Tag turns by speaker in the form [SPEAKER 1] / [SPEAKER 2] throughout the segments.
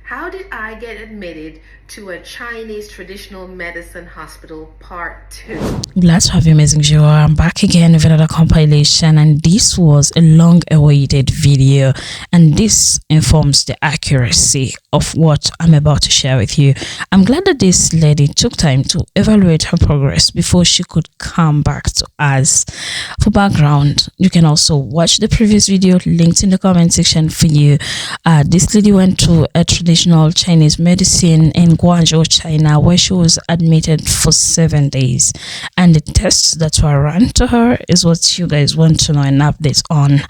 [SPEAKER 1] How did I get admitted to a Chinese traditional medicine hospital part 2?
[SPEAKER 2] Glad to have you, amazing viewer. I'm back again with another compilation, and this was a long-awaited video, and this informs the accuracy of what I'm about to share with you. I'm glad that this lady took time to evaluate her progress before she could come back to us. For background, you can also watch the previous video linked in the comment section for you. This lady went to a traditional Chinese medicine in Guangzhou, China, where she was admitted for 7 days. And the tests that were run to her is what you guys want to know and updates on.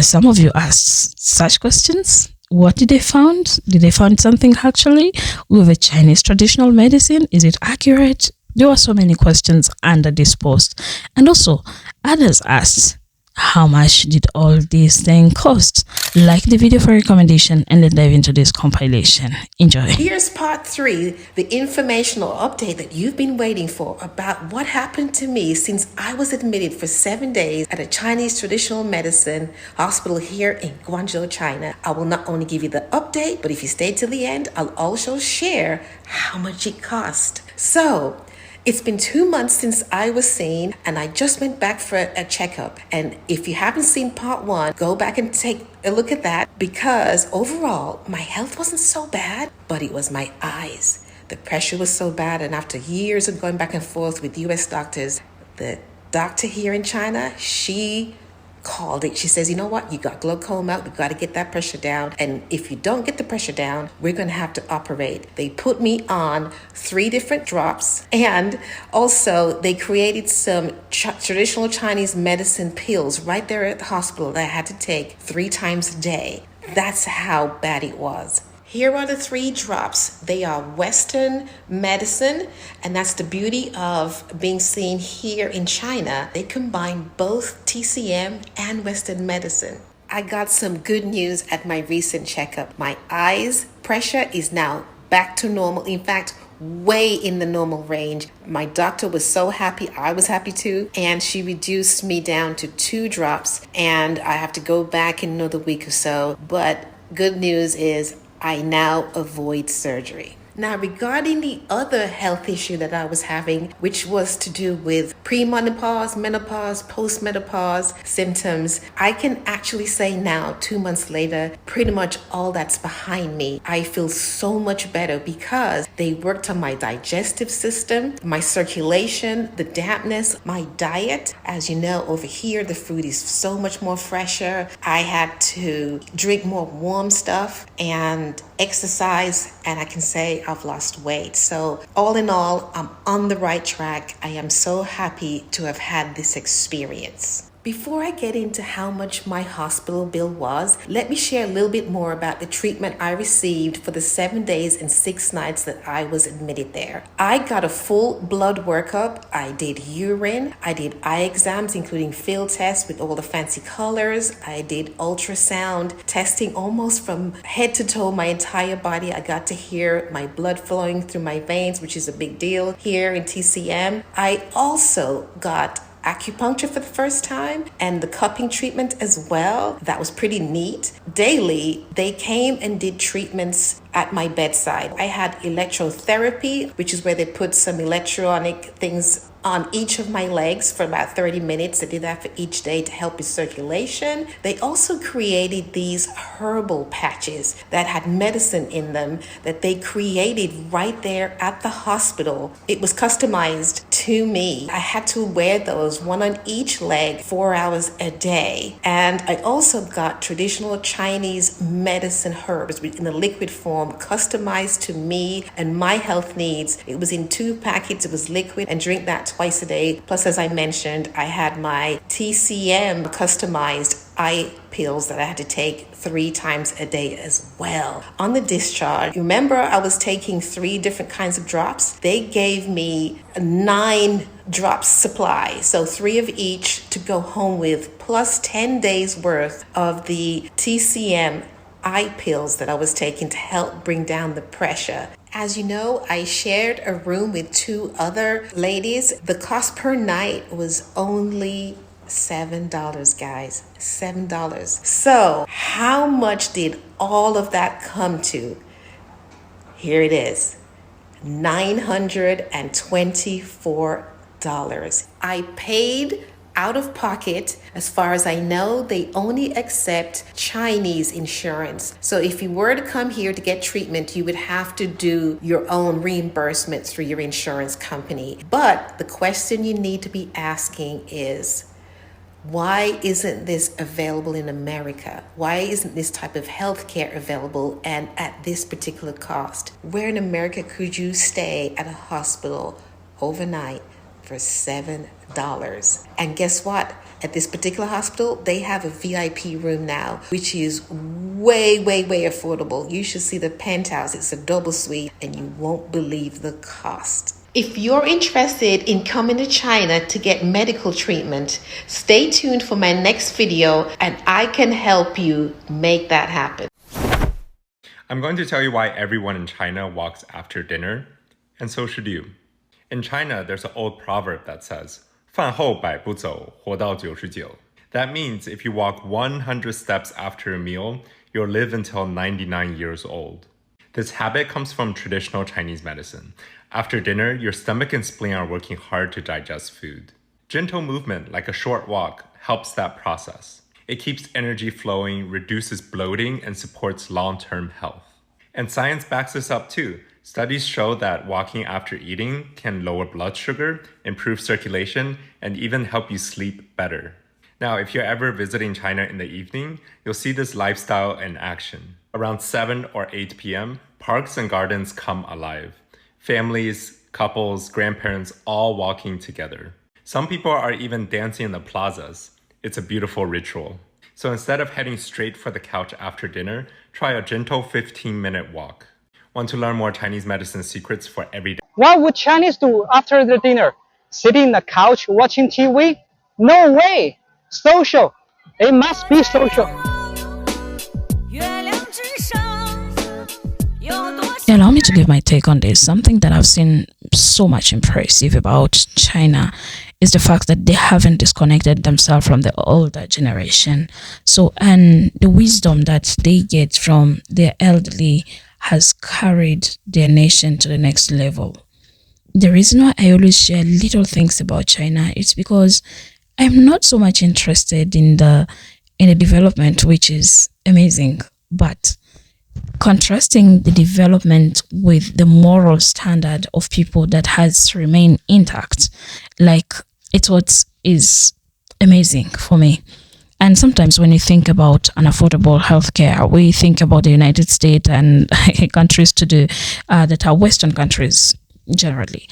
[SPEAKER 2] Some of you asked such questions. What did they found? Did they find something actually with a Chinese traditional medicine? Is it accurate? There were so many questions under this post. And also, others asked, how much did all these things cost? Like the video for recommendation, and let's dive into this compilation. Enjoy.
[SPEAKER 1] Here's part 3, the informational update that you've been waiting for about what happened to me since I was admitted for 7 days at a Chinese traditional medicine hospital here in Guangzhou, China. I will not only give you the update, but if you stay till the end, I'll also share how much it cost. So, it's been 2 months since I was seen, and I just went back for a checkup. And if you haven't seen part 1, go back and take a look at that, because overall, my health wasn't so bad, but it was my eyes. The pressure was so bad, and after years of going back and forth with US doctors, the doctor here in China, she called it. She says, you know what? You got glaucoma. We got to get that pressure down. And if you don't get the pressure down, we're going to have to operate. They put me on 3 different drops. And also they created some traditional Chinese medicine pills right there at the hospital that I had to take 3 times a day. That's how bad it was. Here are the 3 drops. They are Western medicine, and that's the beauty of being seen here in China. They combine both TCM and Western medicine. I got some good news at my recent checkup. My eyes pressure is now back to normal. In fact, way in the normal range. My doctor was so happy. I was happy too. And she reduced me down to 2 drops, and I have to go back in another week or so. But good news is I now avoid surgery. Now, regarding the other health issue that I was having, which was to do with premenopause, menopause, postmenopause symptoms, I can actually say now, 2 months later, pretty much all that's behind me. I feel so much better because they worked on my digestive system, my circulation, the dampness, my diet. As you know, over here, the food is so much more fresher. I had to drink more warm stuff and exercise, and I can say I've lost weight. So all in all, I'm on the right track. I am so happy to have had this experience. Before I get into how much my hospital bill was, let me share a little bit more about the treatment I received for the 7 days and 6 nights that I was admitted there. I got a full blood workup. I did urine. I did eye exams, including field tests with all the fancy colors. I did ultrasound testing almost from head to toe, my entire body. I got to hear my blood flowing through my veins, which is a big deal here in TCM. I also got acupuncture for the first time and the cupping treatment as well. That was pretty neat. Daily, they came and did treatments at my bedside. I had electrotherapy, which is where they put some electronic things on each of my legs for about 30 minutes. They did that for each day to help with circulation. They also created these herbal patches that had medicine in them that they created right there at the hospital. It was customized to me. I had to wear those, one on each leg, 4 hours a day. And I also got traditional Chinese medicine herbs in a liquid form, customized to me and my health needs. It was in 2 packets. It was liquid, and drink that twice a day. Plus, as I mentioned, I had my TCM customized eye pills that I had to take 3 times a day as well. On the discharge, remember I was taking 3 different kinds of drops? They gave me 9 drops supply, so 3 of each to go home with, plus 10 days worth of the TCM eye pills that I was taking to help bring down the pressure. As you know, I shared a room with 2 other ladies. The cost per night was only $7, guys. $7. So, how much did all of that come to? Here it is. $924. I paid out of pocket. As far as I know, they only accept Chinese insurance. So if you were to come here to get treatment, you would have to do your own reimbursement through your insurance company. But the question you need to be asking is, why isn't this available in America? Why isn't this type of healthcare available and at this particular cost? Where in America could you stay at a hospital overnight for $7? And guess what? At this particular hospital, they have a VIP room now, which is way affordable. You should see the penthouse. It's a double suite and you won't believe the cost. If you're interested in coming to China to get medical treatment, stay tuned for my next video and I can help you make that happen.
[SPEAKER 3] I'm going to tell you why everyone in China walks after dinner, and so should you. In China, there's an old proverb that says, 饭后百步走，活到99. That means if you walk 100 steps after a meal, you'll live until 99 years old. This habit comes from traditional Chinese medicine. After dinner, your stomach and spleen are working hard to digest food. Gentle movement, like a short walk, helps that process. It keeps energy flowing, reduces bloating, and supports long-term health. And science backs this up too. Studies show that walking after eating can lower blood sugar, improve circulation, and even help you sleep better. Now, if you're ever visiting China in the evening, you'll see this lifestyle in action. Around 7 or 8 p.m., parks and gardens come alive. Families, couples, grandparents, all walking together. Some people are even dancing in the plazas. It's a beautiful ritual. So instead of heading straight for the couch after dinner, try a gentle 15-minute walk. Want to learn more Chinese medicine secrets for every day?
[SPEAKER 4] What would Chinese do after the dinner? Sitting on the couch watching TV? No way! Social. It must be social.
[SPEAKER 2] Allow me to give my take on this. Something that I've seen so much impressive about China is the fact that they haven't disconnected themselves from the older generation. So, and the wisdom that they get from their elderly has carried their nation to the next level. The reason why I always share little things about China is because I'm not so much interested in the development, which is amazing, but contrasting the development with the moral standard of people that has remained intact, like it's what is amazing for me. And sometimes when you think about an affordable healthcare, we think about the United States and countries that are Western countries generally.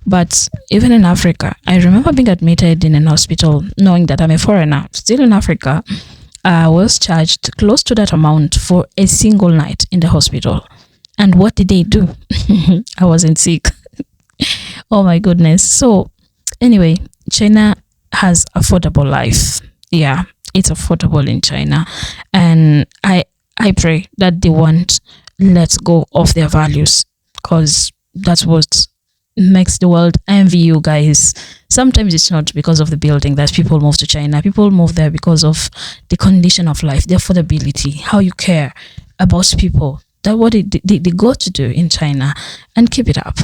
[SPEAKER 2] But even in Africa, I remember being admitted in an hospital knowing that I'm a foreigner, still in Africa. I was charged close to that amount for a single night in the hospital. And what did they do? I wasn't sick. Oh my goodness. So anyway, China has affordable life. Yeah, it's affordable in China. And I pray that they won't let go of their values, because that's what makes the world envy you guys. Sometimes it's not because of the building that people move to China. People move there because of the condition of life, the affordability, how you care about people. That's what they go to do in China, and keep it up.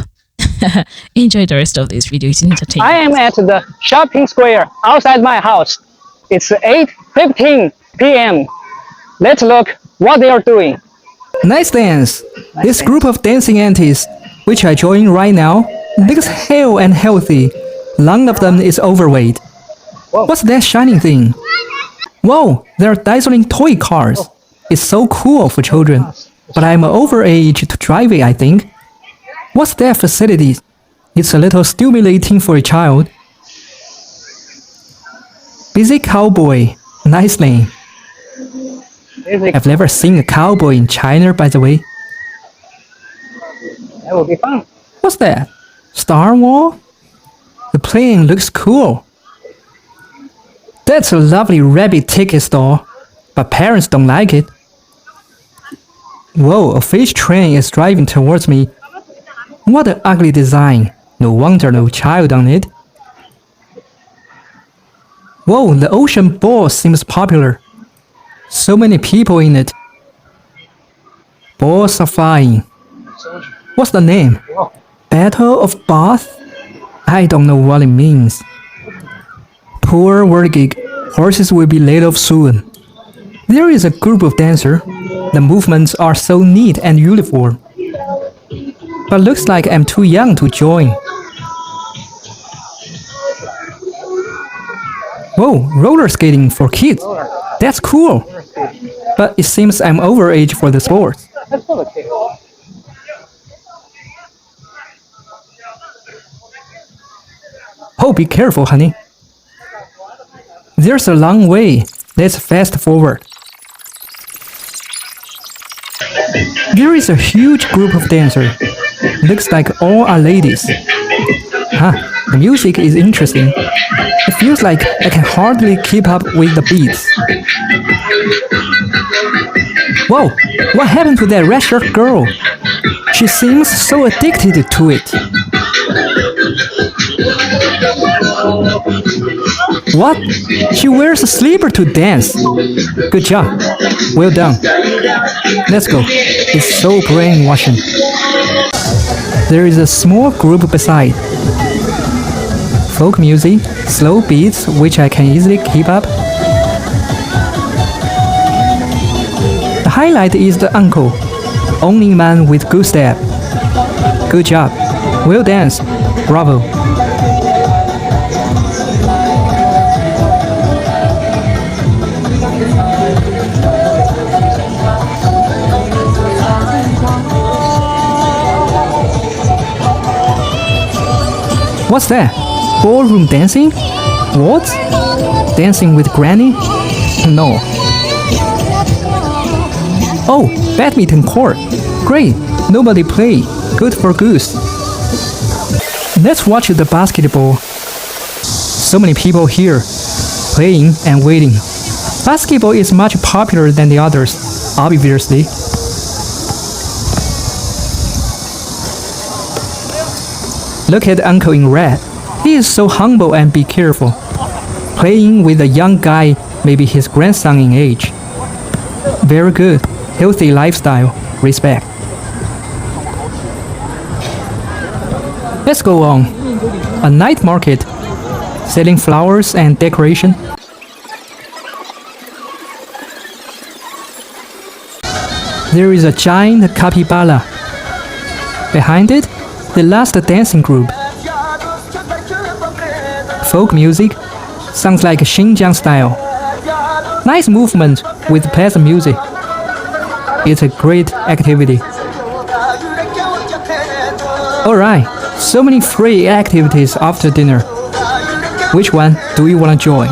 [SPEAKER 2] Enjoy the rest of this video. It's entertaining.
[SPEAKER 4] I am at the shopping square outside my house. It's 8:15 p.m. Let's look what they are doing.
[SPEAKER 5] Nice dance. This group of dancing aunties, which I join right now, looks hale and healthy. None of them is overweight. What's that shining thing? Whoa, they're dazzling toy cars. It's so cool for children. But I'm overage to drive it, I think. What's that facility? It's a little stimulating for a child. Busy cowboy. Nice name. I've never seen a cowboy in China, by the way.
[SPEAKER 4] That will be fun.
[SPEAKER 5] What's that? Star Wars? The plane looks cool. That's a lovely rabbit ticket store, but parents don't like it. Whoa, a fish train is driving towards me. What an ugly design. No wonder no child on it. Whoa, the ocean ball seems popular. So many people in it. Balls are flying. What's the name? Battle of Bath? I don't know what it means. Poor whirligig. Horses will be laid off soon. There is a group of dancers. The movements are so neat and uniform. But looks like I'm too young to join. Whoa, roller skating for kids. That's cool. But it seems I'm overage for the sport. Oh, be careful, honey. There's a long way. Let's fast forward. There is a huge group of dancers. Looks like all are ladies. The music is interesting. It feels like I can hardly keep up with the beats. Whoa, what happened to that red shirt girl? She seems so addicted to it. What? She wears a slipper to dance. Good job. Well done. Let's go. It's so brainwashing. There is a small group beside. Folk music, slow beats which I can easily keep up. The highlight is the uncle, only man with good step. Good job. Well danced. Bravo. What's that? Ballroom dancing? What? Dancing with Granny? No. Oh, badminton court. Great. Nobody play. Good for goose. Let's watch the basketball. So many people here, playing and waiting. Basketball is much popular than the others, obviously. Look at Uncle in red. He is so humble and be careful. Playing with a young guy, maybe his grandson in age. Very good. Healthy lifestyle. Respect. Let's go on. A night market. Selling flowers and decoration. There is a giant capybara. Behind it, the last dancing group. Folk music sounds like Xinjiang style. Nice movement with pleasant music. It's a great activity. Alright, so many free activities after dinner. Which one do you want to join?